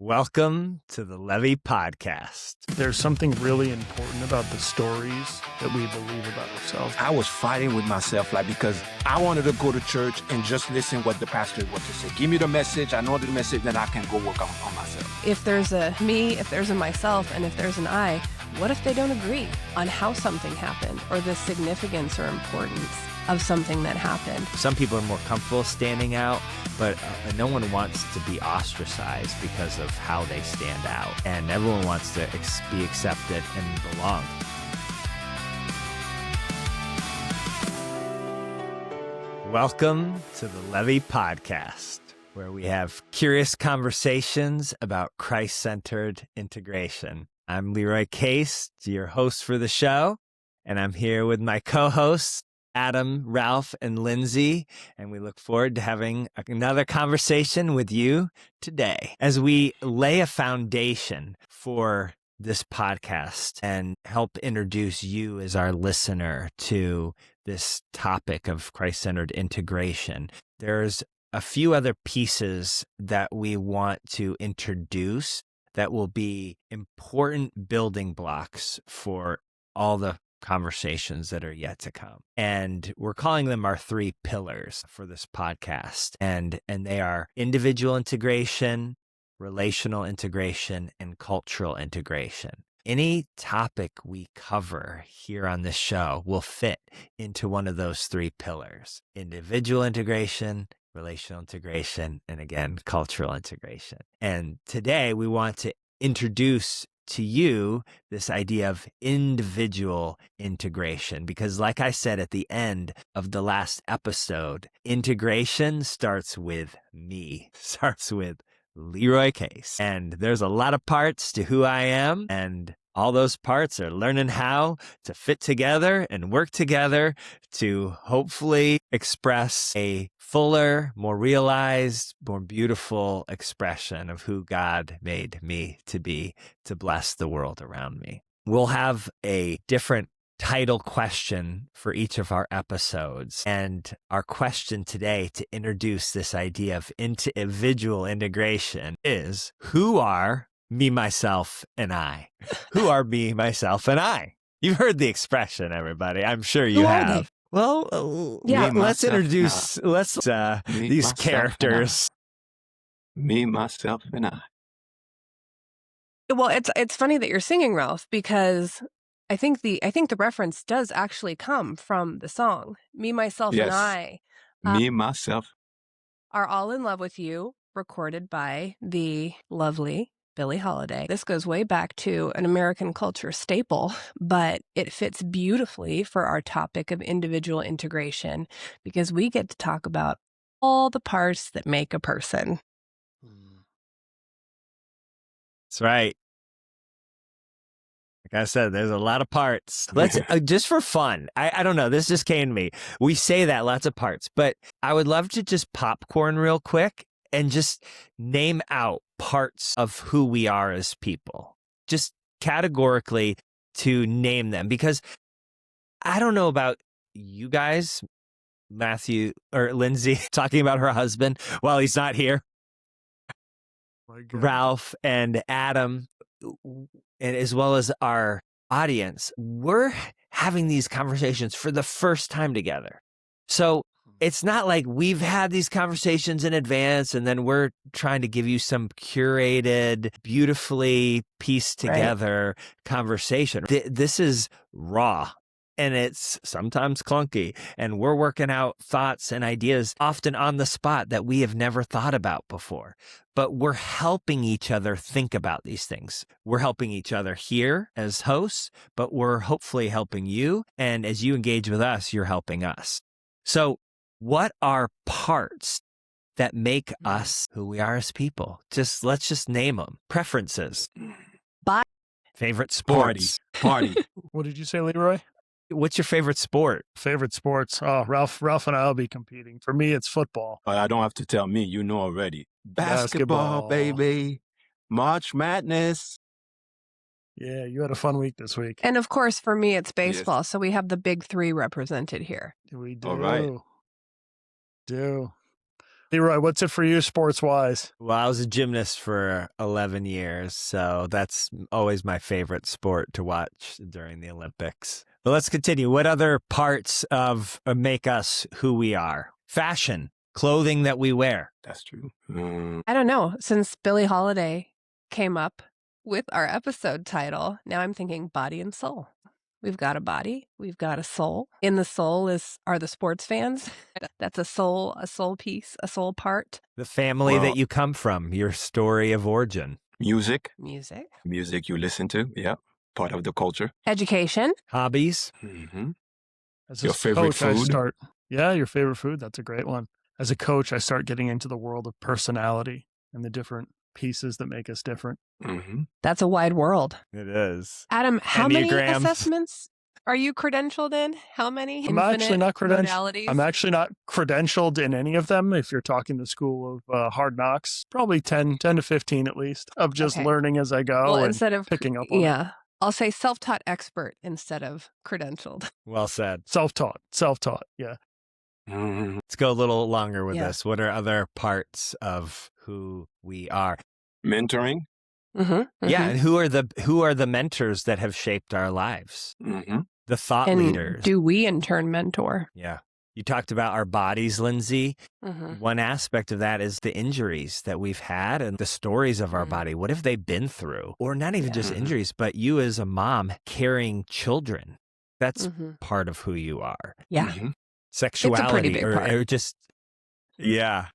Welcome to the Levvy podcast. There's something really important about the stories that we believe about ourselves. I was fighting with myself, because I wanted to go to church and just listen what the pastor was to say. Give me the message. I know the message, then I can go work on myself. If there's a me, if there's a myself, and if there's an I, what if they don't agree on how something happened or the significance or importance of something that happened? Some people are more comfortable standing out, but no one wants to be ostracized because of how they stand out. And everyone wants to be accepted and belong. Welcome to the Levvy podcast, where we have curious conversations about Christ-centered integration. I'm Leroy Case, your host for the show, and I'm here with my co-hosts, Adam, Ralph, and Lindsay, and we look forward to having another conversation with you today as we lay a foundation for this podcast and help introduce you as our listener to this topic of Christ-centered integration. There's a few other pieces that we want to introduce that will be important building blocks for all the conversations that are yet to come. And we're calling them our three pillars for this podcast. And they are individual integration, relational integration, and cultural integration. Any topic we cover here on this show will fit into one of those three pillars: individual integration, relational integration, and again, cultural integration. And today we want to introduce to you this idea of individual integration, because like I said at the end of the last episode, integration starts with me, starts with Leroy Case. And there's a lot of parts to who I am, and all those parts are learning how to fit together and work together to hopefully express a fuller, more realized, more beautiful expression of who God made me to be, to bless the world around me. We'll have a different title question for each of our episodes. And our question today to introduce this idea of individual integration is, who are me, myself, and I? Who are me, myself, and I? You've heard the expression, everybody. I'm sure you have. Well, yeah. Let's introduce these characters. Me, myself, and I. Well, it's funny that you're singing, Ralph, because I think the reference does actually come from the song. Me, myself, Yes. and I Me, myself. are all in love with you, recorded by the lovely Billie Holiday. This goes way back to an American culture staple, but it fits beautifully for our topic of individual integration because we get to talk about all the parts that make a person. That's right. Like I said, there's a lot of parts. Let's just for fun. I don't know. This just came to me. We say that lots of parts, but I would love to just popcorn real quick and just name out parts of who we are as people, just categorically to name them, because I don't know about you guys, Matthew or Lindsay talking about her husband while he's not here, Ralph and Adam, and as well as our audience, we're having these conversations for the first time together. So it's not like we've had these conversations in advance and then we're trying to give you some curated, beautifully pieced together conversation. This is raw. And it's sometimes clunky, and we're working out thoughts and ideas often on the spot that we have never thought about before. But we're helping each other think about these things. We're helping each other here as hosts, but we're hopefully helping you. And as you engage with us, you're helping us. So what are parts that make us who we are as people? Let's just name them. Preferences. Favorite sports. Party. What did you say, Leroy? What's your favorite sport? Favorite sports? Oh, Ralph and I'll be competing. For me, it's football. I don't have to tell me. You know already. Basketball, baby. March Madness. Yeah, you had a fun week this week. And of course, for me, it's baseball. Yes. So we have the big three represented here. We do. All right. Do. Leroy, what's it for you sports-wise? Well, I was a gymnast for 11 years, so that's always my favorite sport to watch during the Olympics. But let's continue. What other parts of make us who we are? Fashion, clothing that we wear. That's true. I don't know. Since Billie Holiday came up with our episode title, now I'm thinking body and soul. We've got a body, we've got a soul. In the soul are the sports fans. That's a soul piece, a soul part. The family Well- that you come from, your story of origin. Music Music, you listen to. Yeah. Part of the culture. education, Hobbies. Mm-hmm. As Your a favorite coach, food? Your favorite food. That's a great one. As a coach, I start getting into the world of personality and the different pieces that make us different. Mm-hmm. that's a wide world. It is. Adam, how many Enneagrams. assessments are you credentialed in? How many? I'm actually not credentialed. modalities? I'm actually not credentialed in any of them. If you're talking the school of hard knocks, probably 10 to 15 at least, of just Okay. learning as I go well, and instead of picking up on it. yeah, I'll say self-taught expert instead of credentialed. Well said. Self-taught. Yeah. Mm-hmm. Let's go a little longer with Yeah. this. What are other parts of who we are? Mentoring. Mm-hmm, Yeah, and who are the mentors that have shaped our lives? Mm-hmm. The thought and leaders. do we in turn mentor? Yeah. You talked about our bodies, Lindsay. Mm-hmm. One aspect of that is the injuries that we've had and the stories of our Mm. body. What have they been through? Or not even Yeah. just Mhm. injuries, but you as a mom carrying children. That's Mm-hmm. part of who you are. Yeah, Mm-hmm. Sexuality big or, part. or just, yeah.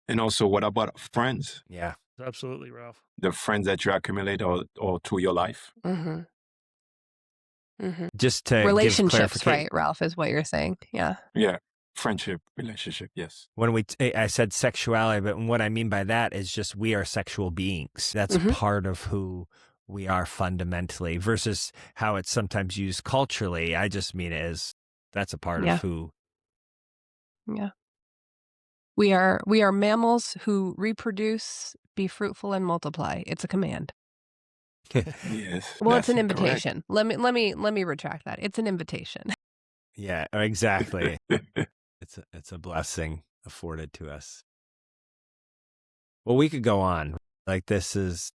And also, what about friends? Yeah. Absolutely, Ralph. The friends that you accumulate all through your life. mm-hmm. Mm-hmm. Just to give Relationships, clarification. right, Ralph, is what you're saying. Yeah. Yeah. Friendship, relationship. Yes. When I said sexuality, but what I mean by that is just we are sexual beings. That's Mhm. part of who we are fundamentally versus how it's sometimes used culturally. I just mean it as that's a part Yeah. of who. Yeah. We are mammals who reproduce, be fruitful, and multiply. It's a command. Yes. Well, it's that's an correct. invitation. Let me retract that. It's an invitation. Yeah, exactly. It's a blessing afforded to us. Well, we could go on. Like there's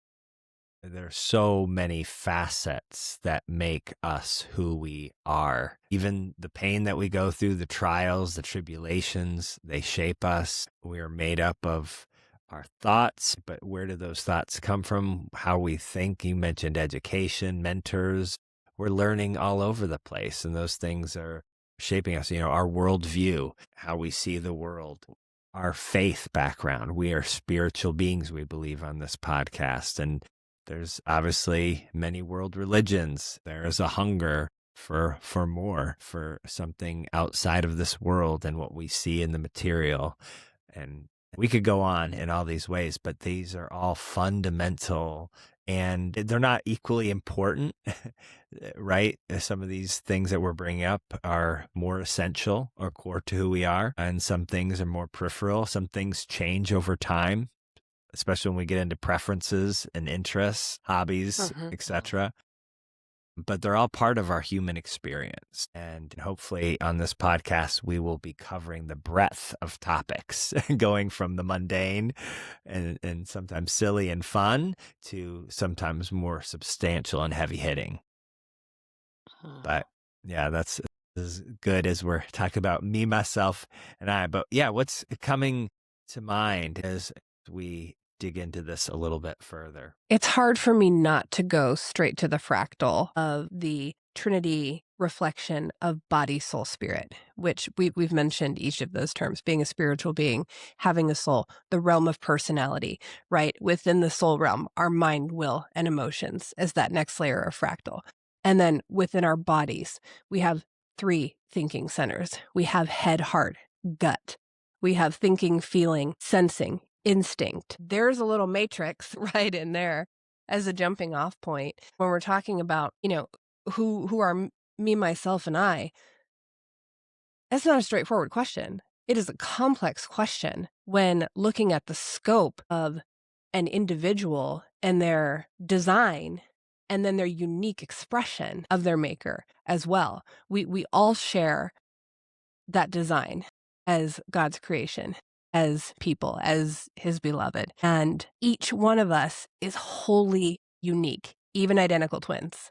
so many facets that make us who we are. Even the pain that we go through, the trials, the tribulations, they shape us. We are made up of our thoughts, but where do those thoughts come from? How we think. You mentioned education, mentors. We're learning all over the place, and those things are shaping us. Our worldview, how we see the world, our faith background. We are spiritual beings, we believe on this podcast. And there's obviously many world religions. There is a hunger for more, for something outside of this world and what we see in the material. And we could go on in all these ways, but these are all fundamental and they're not equally important, right? Some of these things that we're bringing up are more essential or core to who we are, and some things are more peripheral. Some things change over time, especially when we get into preferences and interests, hobbies, Mhm. etc. But they're all part of our human experience. And hopefully on this podcast, we will be covering the breadth of topics, going from the mundane and sometimes silly and fun to sometimes more substantial and heavy hitting. But yeah, that's as good as we're talking about me, myself, and I. But yeah, what's coming to mind as we dig into this a little bit further? It's hard for me not to go straight to the fractal of the Trinity reflection of body, soul, spirit, which we've mentioned each of those terms, being a spiritual being, having a soul, the realm of personality, right? Within the soul realm, our mind, will, and emotions as that next layer of fractal. And then within our bodies, we have 3 thinking centers. We have head, heart, gut. We have thinking, feeling, sensing, instinct. There's a little matrix right in there as a jumping off point when we're talking about, who are me, myself, and I. That's not a straightforward question. It is a complex question when looking at the scope of an individual and their design and then their unique expression of their maker as well. We all share that design as God's creation. as people, as his beloved. And each one of us is wholly unique, even identical twins.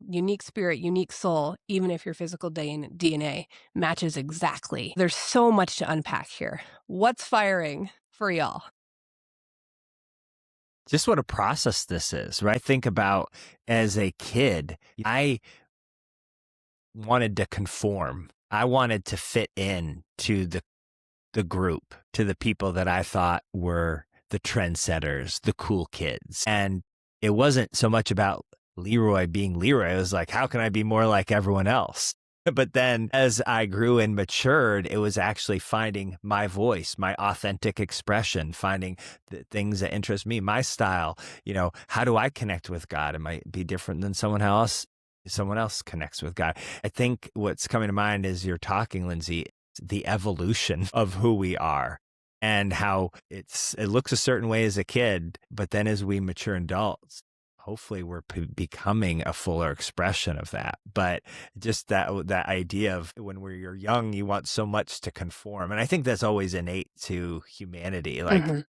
Unique spirit, unique soul, even if your physical DNA matches exactly. There's so much to unpack here. What's firing for y'all? Just what a process this is, right? Think about as a kid, I wanted to conform. I wanted to fit in to the group, to the people that I thought were the trendsetters, the cool kids. And it wasn't so much about Leroy being Leroy. It was like, how can I be more like everyone else? But then as I grew and matured, it was actually finding my voice, my authentic expression, finding the things that interest me, my style. How do I connect with God? It might be different than someone else connects with God. I think what's coming to mind as you're talking, Lindsay, the evolution of who we are and how it looks a certain way as a kid, but then as we mature adults, hopefully we're becoming a fuller expression of that. But just that idea of when you're young, you want so much to conform. And I think that's always innate to humanity. Like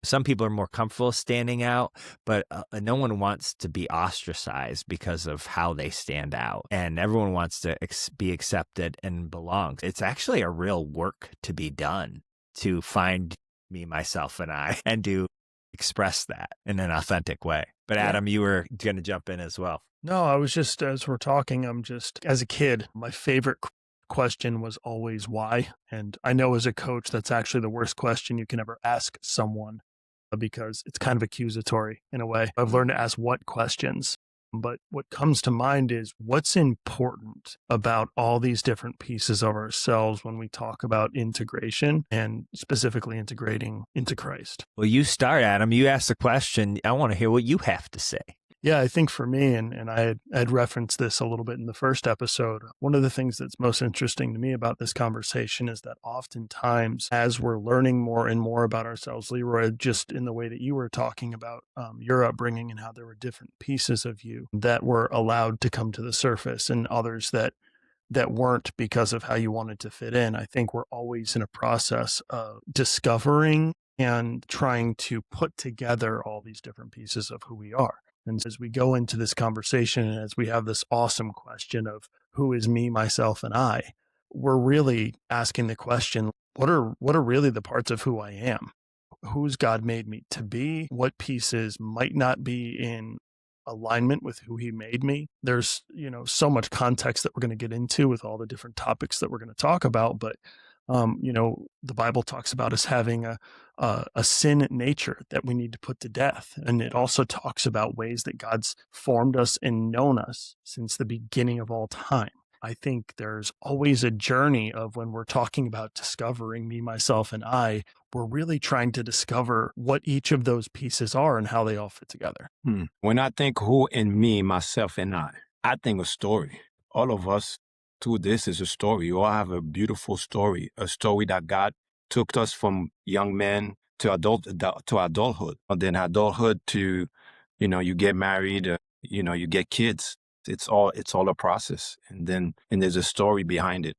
some people are more comfortable standing out, but no one wants to be ostracized because of how they stand out. And everyone wants to be accepted and belong. It's actually a real work to be done to find me, myself, and I, and to express that in an authentic way. But Adam, you were going to jump in as well. No, I was just, as we're talking, as a kid, my favorite question was always why. And I know as a coach, that's actually the worst question you can ever ask someone because it's kind of accusatory in a way. I've learned to ask what questions. But what comes to mind is what's important about all these different pieces of ourselves when we talk about integration and specifically integrating into Christ. Well, you start, Adam. You ask the question. I want to hear what you have to say. Yeah, I think for me, and I had referenced this a little bit in the first episode, one of the things that's most interesting to me about this conversation is that oftentimes as we're learning more and more about ourselves, Leroy, just in the way that you were talking about your upbringing and how there were different pieces of you that were allowed to come to the surface and others that weren't because of how you wanted to fit in. I think we're always in a process of discovering and trying to put together all these different pieces of who we are. And as we go into this conversation and as we have this awesome question of who is me, myself, and I, we're really asking the question, what are really the parts of who I am? Who's God made me to be? What pieces might not be in alignment with who he made me? There's, so much context that we're going to get into with all the different topics that we're going to talk about, but the Bible talks about us having a sin nature that we need to put to death. And it also talks about ways that God's formed us and known us since the beginning of all time. I think there's always a journey of when we're talking about discovering me, myself, and I, we're really trying to discover what each of those pieces are and how they all fit together. When I think who in me, myself, and I think a story. All of us through this is a story. You all have a beautiful story, a story that God took us from young men to adulthood, and then adulthood to, you get married, you get kids. It's all a process, and there's a story behind it.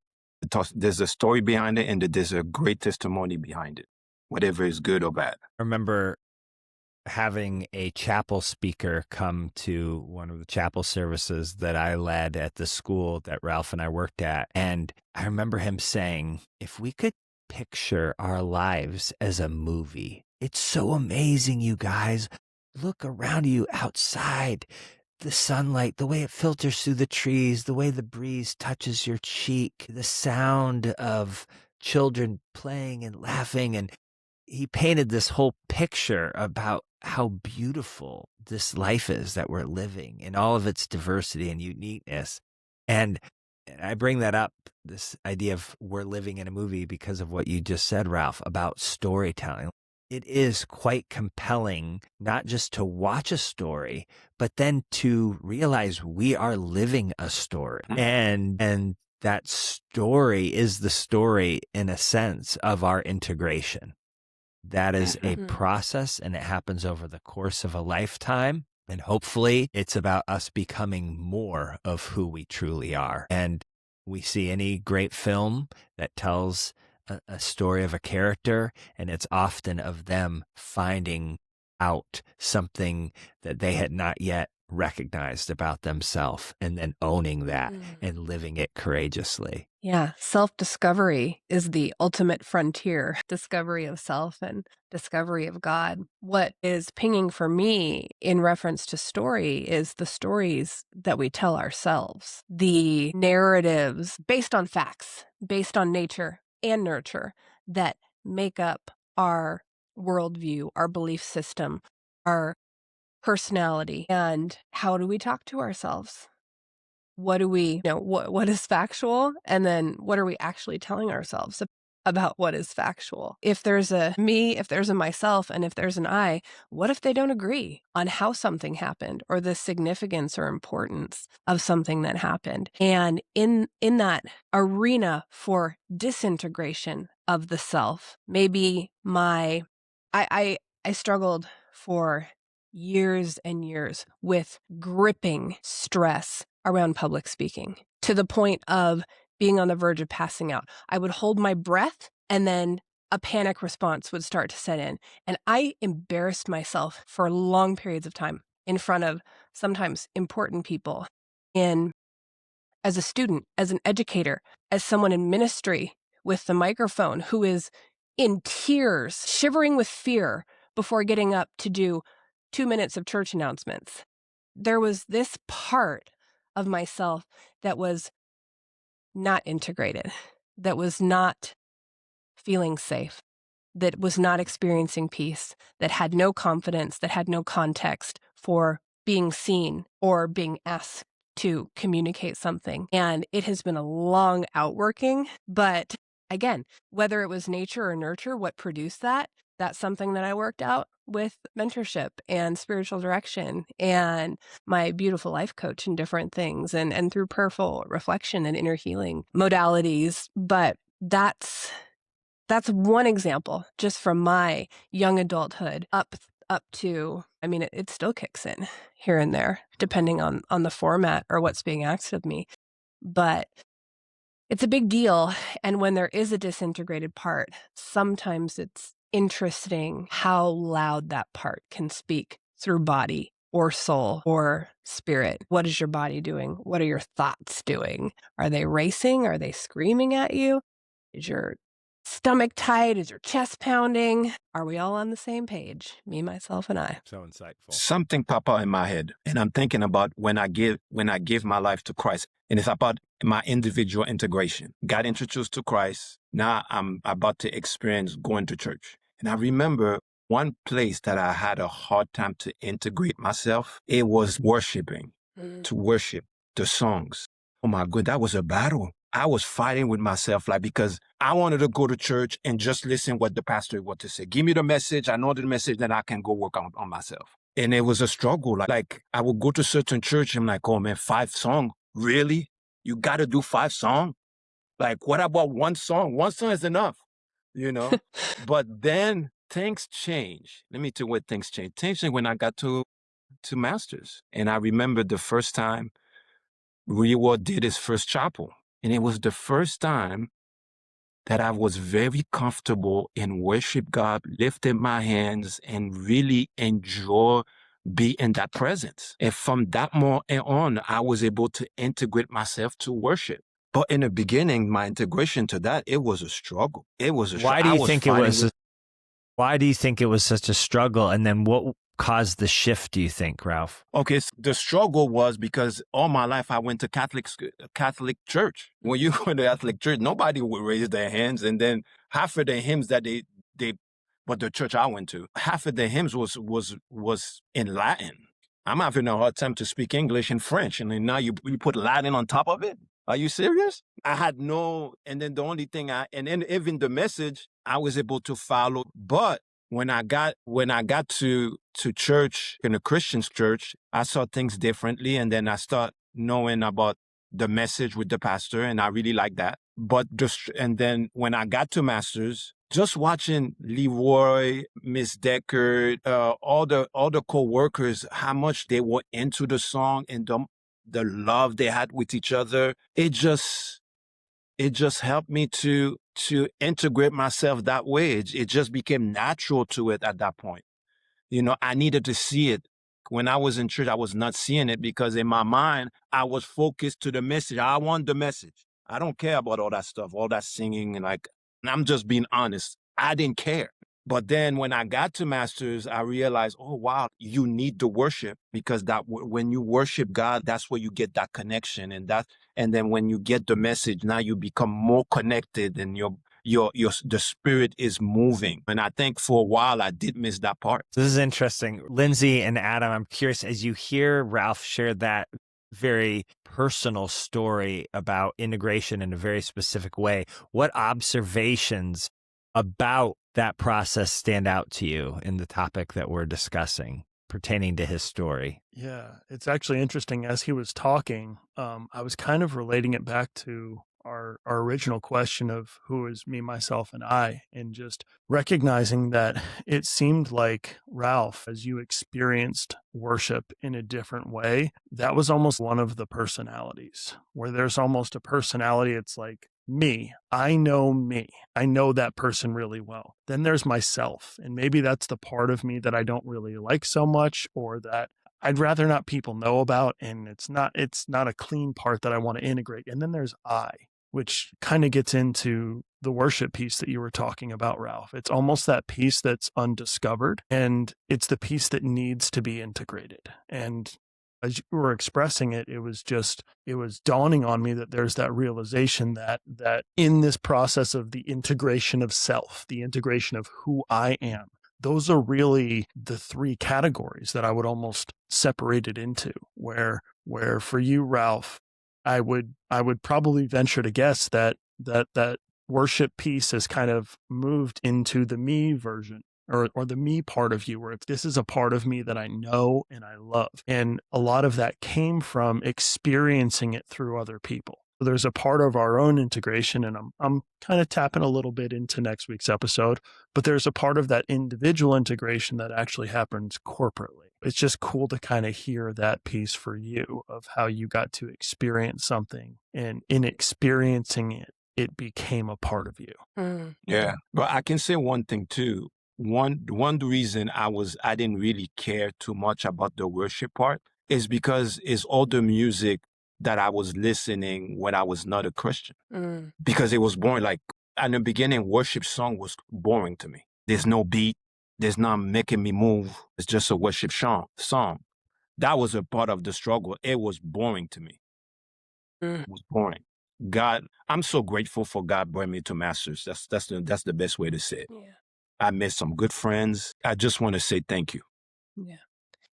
There's a story behind it, and there's a great testimony behind it, whatever is good or bad. I remember having a chapel speaker come to one of the chapel services that I led at the school that Ralph and I worked at. And I remember him saying, if we could picture our lives as a movie, it's so amazing, you guys. Look around you outside. The sunlight, the way it filters through the trees, the way the breeze touches your cheek, the sound of children playing and laughing. And he painted this whole picture about how beautiful this life is that we're living in all of its diversity and uniqueness. And I bring that up, this idea of we're living in a movie, because of what you just said, Ralph, about storytelling. It is quite compelling, not just to watch a story, but then to realize we are living a story. And that story is the story, in a sense, of our integration. That is a process, and it happens over the course of a lifetime. And hopefully it's about us becoming more of who we truly are. And we see any great film that tells a story of a character, and it's often of them finding out something that they had not yet recognized about themselves and then owning that and living it courageously. Yeah, self-discovery is the ultimate frontier, discovery of self and discovery of God. What is pinging for me in reference to story is the stories that we tell ourselves, the narratives based on facts, based on nature and nurture that make up our worldview, our belief system, our personality. And how do we talk to ourselves? What do we, what is factual? And then what are we actually telling ourselves about what is factual? If there's a me, if there's a myself, and if there's an I, what if they don't agree on how something happened or the significance or importance of something that happened? And in that arena for disintegration of the self, maybe I struggled for years and years with gripping stress around public speaking to the point of being on the verge of passing out. I would hold my breath and then a panic response would start to set in. And I embarrassed myself for long periods of time in front of sometimes important people as a student, as an educator, as someone in ministry with the microphone who is in tears, shivering with fear before getting up to do 2 minutes of church announcements. There was this part of myself that was not integrated, that was not feeling safe, that was not experiencing peace, that had no confidence, that had no context for being seen or being asked to communicate something. And it has been a long outworking, but again, whether it was nature or nurture, what produced that's something that I worked out with mentorship and spiritual direction and my beautiful life coach and different things and through prayerful reflection and inner healing modalities. But that's one example just from my young adulthood up to, I mean, it still kicks in here and there, depending on the format or what's being asked of me. But it's a big deal. And when there is a disintegrated part, sometimes it's interesting how loud that part can speak through body or soul or spirit. What is your body doing? What are your thoughts doing? Are they racing? Are they screaming at you? Is your stomach tight? Is your chest pounding? Are we all on the same page? Me, myself, and I. So insightful. Something pop out in my head, and I'm thinking about when I give my life to Christ, and it's about my individual integration. Got introduced to Christ. Now I'm about to experience going to church, and I remember one place that I had a hard time to integrate myself. It was worshiping, to worship the songs. Oh my God, that was a battle. I was fighting with myself, because I wanted to go to church and just listen what the pastor wanted to say. Give me the message. I know the message, then I can go work on myself. And it was a struggle. Like I would go to certain church. I'm like, oh man, 5 songs? Really? You got to do 5 songs? Like, what about 1 song? 1 song is enough, But then things change. Let me tell you what things changed. Things changed when I got to Masters. And I remember the first time Reward did his first chapel. And it was the first time that I was very comfortable in worship God, lifting my hands and really enjoy being in that presence. And from that moment on, I was able to integrate myself to worship. But in the beginning, my integration to that, it was a struggle. It was a struggle. Why do you think it was such a struggle? And then what caused the shift, do you think, Ralph? Okay, so the struggle was because all my life I went to Catholic church. When you go to Catholic church, nobody would raise their hands, and then half of the hymns that but the church I went to, half of the hymns was in Latin. I'm having a hard time to speak English and French, and then now you put Latin on top of it. Are you serious? I had and then the only thing and then even the message I was able to follow, but when I got to church, in a Christian church, I saw things differently, and then I start knowing about the message with the pastor, and I really like that. And then when I got to Masters, just watching Leroy, Miss Decker, all the co-workers, how much they were into the song and the love they had with each other, it just helped me to to integrate myself that way. It just became natural to it at that point. I needed to see it. When I was in church, I was not seeing it because in my mind, I was focused to the message. I want the message. I don't care about all that stuff, all that singing. And I'm just being honest. I didn't care. But then when I got to Masters, I realized, oh, wow, you need the worship because when you worship God, that's where you get that connection. And then when you get the message, now you become more connected and the spirit is moving. And I think for a while I did miss that part. So this is interesting. Lindsay and Adam, I'm curious, as you hear Ralph share that very personal story about integration in a very specific way, what observations about that process stand out to you in the topic that we're discussing pertaining to his story? Yeah, it's actually interesting. As he was talking, I was kind of relating it back to our original question of who is me, myself, and I, and just recognizing that it seemed like Ralph, as you experienced worship in a different way, that was almost one of the personalities, where there's almost a personality. It's like, me. I know that person really well. Then there's myself. And maybe that's the part of me that I don't really like so much, or that I'd rather not people know about. And it's not a clean part that I want to integrate. And then there's I, which kind of gets into the worship piece that you were talking about, Ralph. It's almost that piece that's undiscovered, and it's the piece that needs to be integrated. And as you were expressing it, it was dawning on me that there's that realization that in this process of the integration of self, the integration of who I am, those are really the three categories that I would almost separate it into, where for you, Ralph, I would probably venture to guess that worship piece has kind of moved into the me version, or the me part of you, where this is a part of me that I know and I love. And a lot of that came from experiencing it through other people. So there's a part of our own integration, and I'm kind of tapping a little bit into next week's episode, but there's a part of that individual integration that actually happens corporately. It's just cool to kind of hear that piece for you of how you got to experience something, and in experiencing it became a part of you. Mm. Yeah. But I can say one thing too. One reason I didn't really care too much about the worship part is because it's all the music that I was listening when I was not a Christian. Mm. Because it was boring. Like in the beginning, worship song was boring to me. There's no beat. There's not making me move. It's just a worship song. That was a part of the struggle. It was boring to me. Mm. It was boring. God, I'm so grateful for God bringing me to Masters. That's the best way to say it. Yeah. I met some good friends. I just want to say thank you. Yeah.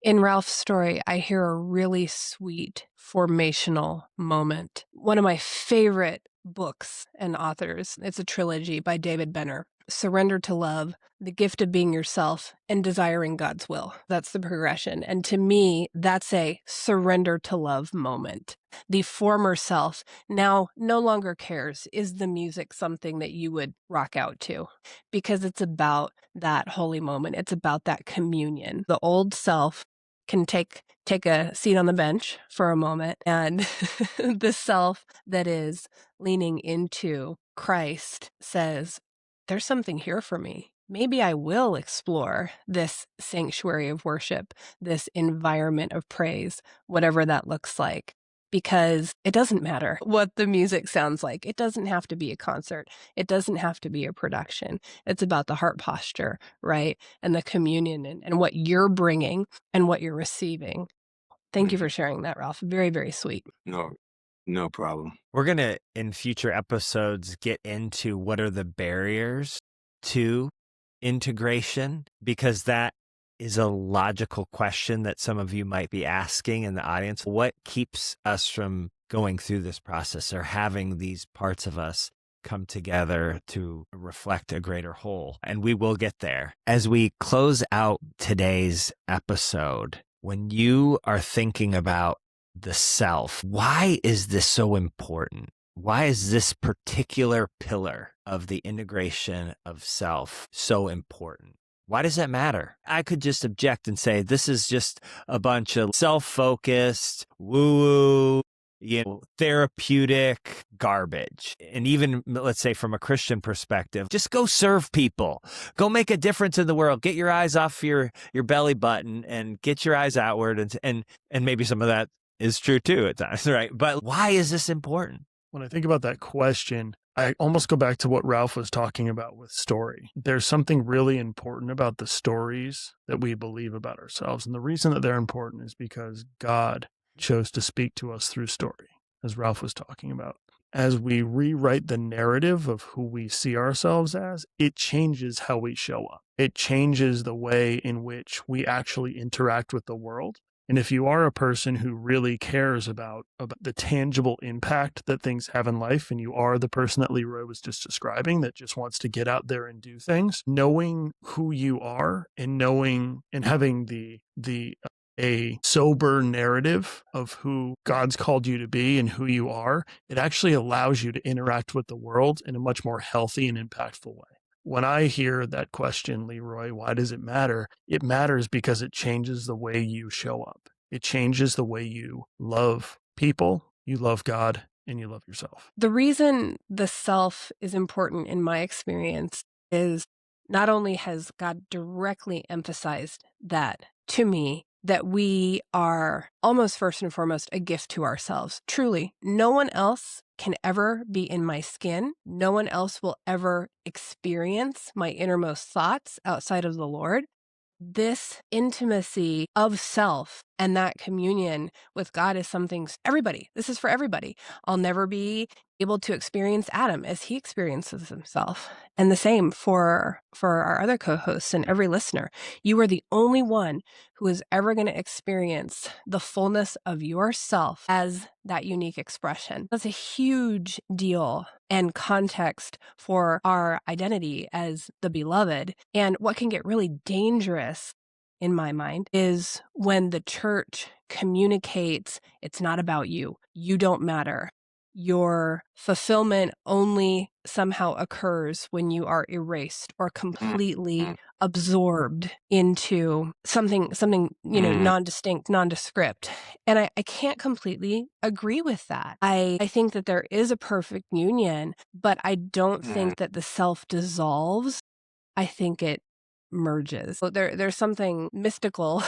In Ralph's story, I hear a really sweet formational moment. One of my favorite books and authors, it's a trilogy by David Benner. Surrender to Love, The Gift of Being Yourself, and Desiring God's Will. That's the progression. And to me, that's a surrender to love moment. The former self now no longer cares. Is the music something that you would rock out to? Because it's about that holy moment. It's about that communion. The old self can take a seat on the bench for a moment, and the self that is leaning into Christ says, there's something here for me. Maybe I will explore this sanctuary of worship, this environment of praise, whatever that looks like, because it doesn't matter what the music sounds like. It doesn't have to be a concert. It doesn't have to be a production. It's about the heart posture, right? And the communion and what you're bringing and what you're receiving. Thank you for sharing that, Ralph. Very, very sweet. No problem. We're going to, in future episodes, get into what are the barriers to integration, because that is a logical question that some of you might be asking in the audience. What keeps us from going through this process or having these parts of us come together to reflect a greater whole? And we will get there. As we close out today's episode, when you are thinking about the self, why is this so important? Why is this particular pillar of the integration of self so important? Why does that matter? I could just object and say, this is just a bunch of self-focused, woo-woo, therapeutic garbage. And even, let's say, from a Christian perspective, just go serve people. Go make a difference in the world. Get your eyes off your belly button and get your eyes outward. And maybe some of that is true too at times, right? But why is this important? When I think about that question, I almost go back to what Ralph was talking about with story. There's something really important about the stories that we believe about ourselves. And the reason that they're important is because God chose to speak to us through story, as Ralph was talking about. As we rewrite the narrative of who we see ourselves as, it changes how we show up. It changes the way in which we actually interact with the world. And if you are a person who really cares about the tangible impact that things have in life, and you are the person that Leroy was just describing that just wants to get out there and do things, knowing who you are and knowing and having a sober narrative of who God's called you to be and who you are, it actually allows you to interact with the world in a much more healthy and impactful way. When I hear that question, Leroy, why does it matter? It matters because it changes the way you show up. It changes the way you love people, you love God, and you love yourself. The reason the self is important in my experience is not only has God directly emphasized that to me, that we are almost first and foremost a gift to ourselves. Truly, no one else can ever be in my skin. No one else will ever experience my innermost thoughts outside of the Lord. This intimacy of self and that communion with God is something this is for everybody. I'll never be able to experience Adam as he experiences himself. And the same for our other co-hosts and every listener. You are the only one who is ever going to experience the fullness of yourself as that unique expression. That's a huge deal and context for our identity as the beloved. And what can get really dangerous in my mind is when the church communicates it's not about you. You don't matter. Your fulfillment only somehow occurs when you are erased or completely absorbed into something, non-distinct, nondescript. And I can't completely agree with that. I think that there is a perfect union, but I don't think that the self dissolves. I think it merges. So there's something mystical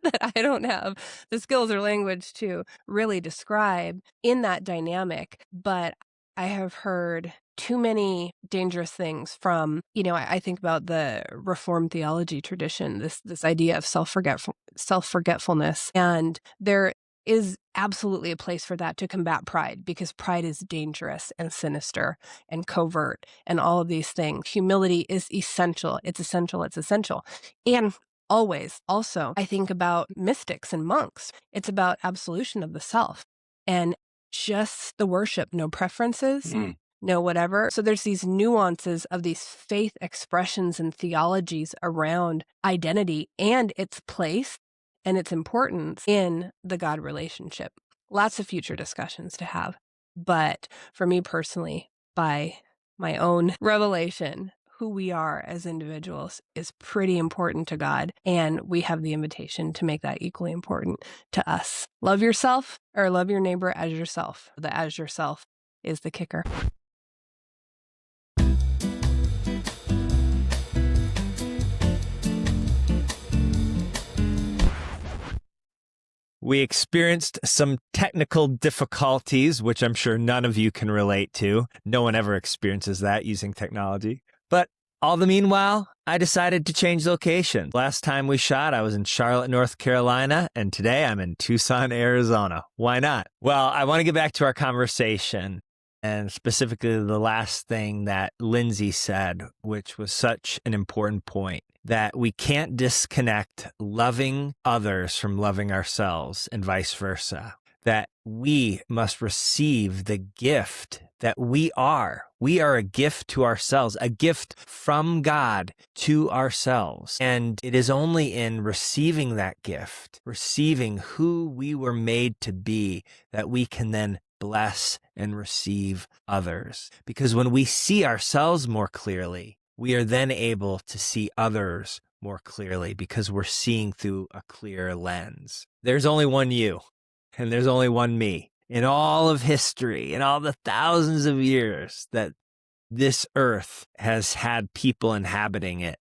that I don't have the skills or language to really describe in that dynamic, but I have heard too many dangerous things from, I think about the Reformed theology tradition, this idea of self-forgetfulness, and there is absolutely a place for that to combat pride, because pride is dangerous and sinister and covert and all of these things. Humility is essential. It's essential. It's essential. And always, also, I think about mystics and monks. It's about absolution of the self and just the worship, no preferences, no whatever. So there's these nuances of these faith expressions and theologies around identity and its place and its importance in the God relationship. Lots of future discussions to have. But for me personally, by my own revelation, who we are as individuals is pretty important to God. And we have the invitation to make that equally important to us. Love yourself or love your neighbor as yourself. The as yourself is the kicker. We experienced some technical difficulties, which I'm sure none of you can relate to. No one ever experiences that using technology. But all the meanwhile, I decided to change location. Last time we shot, I was in Charlotte, North Carolina, and today I'm in Tucson, Arizona. Why not? Well, I want to get back to our conversation, and specifically the last thing that Lindsay said, which was such an important point, that we can't disconnect loving others from loving ourselves and vice versa, that we must receive the gift that we are. We are a gift to ourselves, a gift from God to ourselves. And it is only in receiving that gift, receiving who we were made to be, that we can then bless and receive others. Because when we see ourselves more clearly, we are then able to see others more clearly because we're seeing through a clear lens. There's only one you, and there's only one me. in all of history, in all the thousands of years that this earth has had people inhabiting it,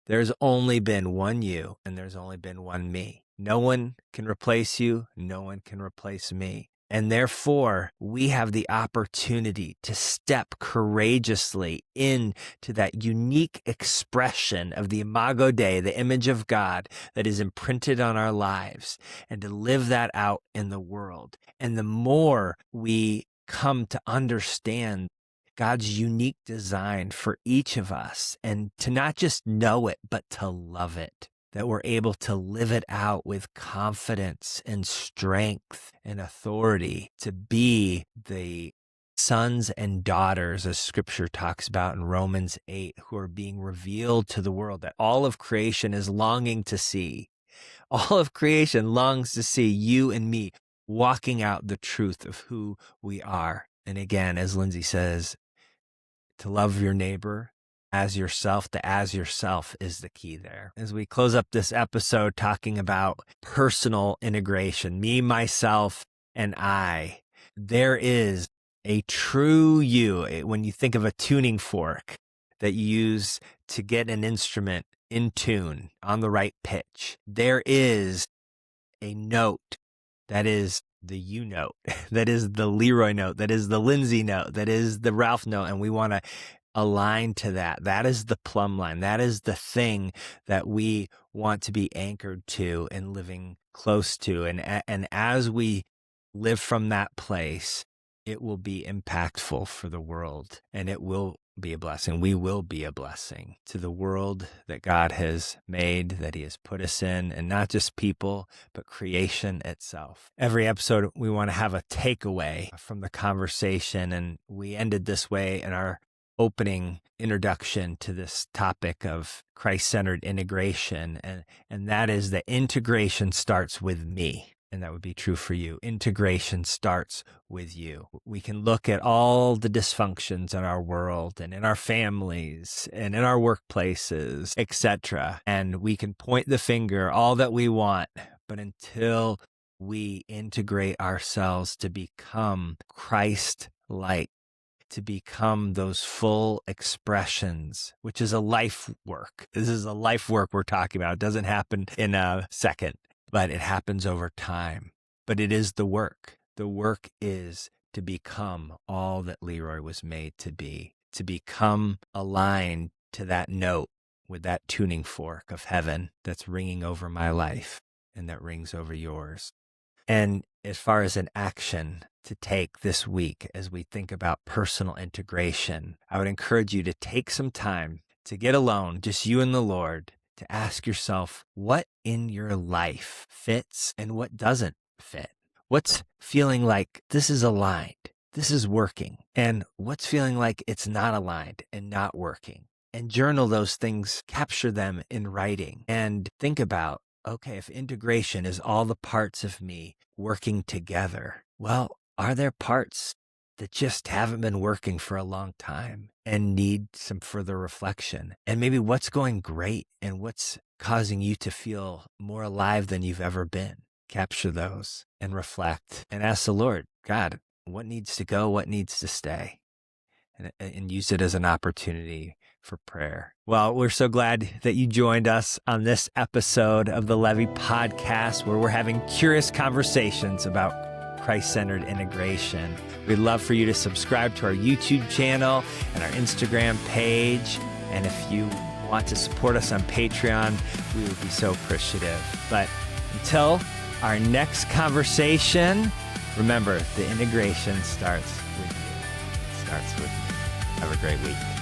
there's only been one you and there's only been one me. No one can replace you. No one can replace me. And therefore, we have the opportunity to step courageously into that unique expression of the Imago Dei, the image of God that is imprinted on our lives, and to live that out in the world. And the more we come to understand God's unique design for each of us, and to not just know it, but to love it, that we're able to live it out with confidence and strength and authority to be the sons and daughters, as scripture talks about in Romans 8, who are being revealed to the world, that all of creation is longing to see. All of creation longs to see you and me walking out the truth of who we are. And again, as Lindsay says, to love your neighbor as yourself, the as yourself is the key there. As we close up this episode talking about personal integration, me, myself, and I, there is a true you. When you think of a tuning fork that you use to get an instrument in tune on the right pitch, there is a note that is the you note, that is the Leroy note, that is the Lindsay note, that is the Ralph note, and we want to align to that. That is the plumb line. That is the thing that we want to be anchored to and living close to. And as we live from that place, it will be impactful for the world, and it will be a blessing. We will be a blessing to the world that God has made, that he has put us in, and not just people, but creation itself. Every episode, we want to have a takeaway from the conversation, and we ended this way in our opening introduction to this topic of Christ-centered integration, and that is that integration starts with me. And that would be true for you. Integration starts with you. We can look at all the dysfunctions in our world and in our families and in our workplaces, etc. And we can point the finger all that we want, but until we integrate ourselves to become Christ-like, to become those full expressions, which is a life work. This is a life work we're talking about. It doesn't happen in a second, but it happens over time. But it is the work. The work is to become all that Leroy was made to be, to become aligned to that note with that tuning fork of heaven that's ringing over my life and that rings over yours. And as far as an action to take this week as we think about personal integration, I would encourage you to take some time to get alone, just you and the Lord, to ask yourself what in your life fits and what doesn't fit. What's feeling like this is aligned, this is working, and what's feeling like it's not aligned and not working. And journal those things, capture them in writing, and think about, okay, if integration is all the parts of me working together, well, are there parts that just haven't been working for a long time and need some further reflection? And maybe what's going great and what's causing you to feel more alive than you've ever been? Capture those and reflect and ask the Lord, God, what needs to go? What needs to stay? And use it as an opportunity for prayer. Well, we're so glad that you joined us on this episode of the Levvy podcast, where we're having curious conversations about Christ-centered integration. We'd love for you to subscribe to our YouTube channel and our Instagram page. And if you want to support us on Patreon, we would be so appreciative. But until our next conversation, remember, the integration starts with you. It starts with you. Have a great week.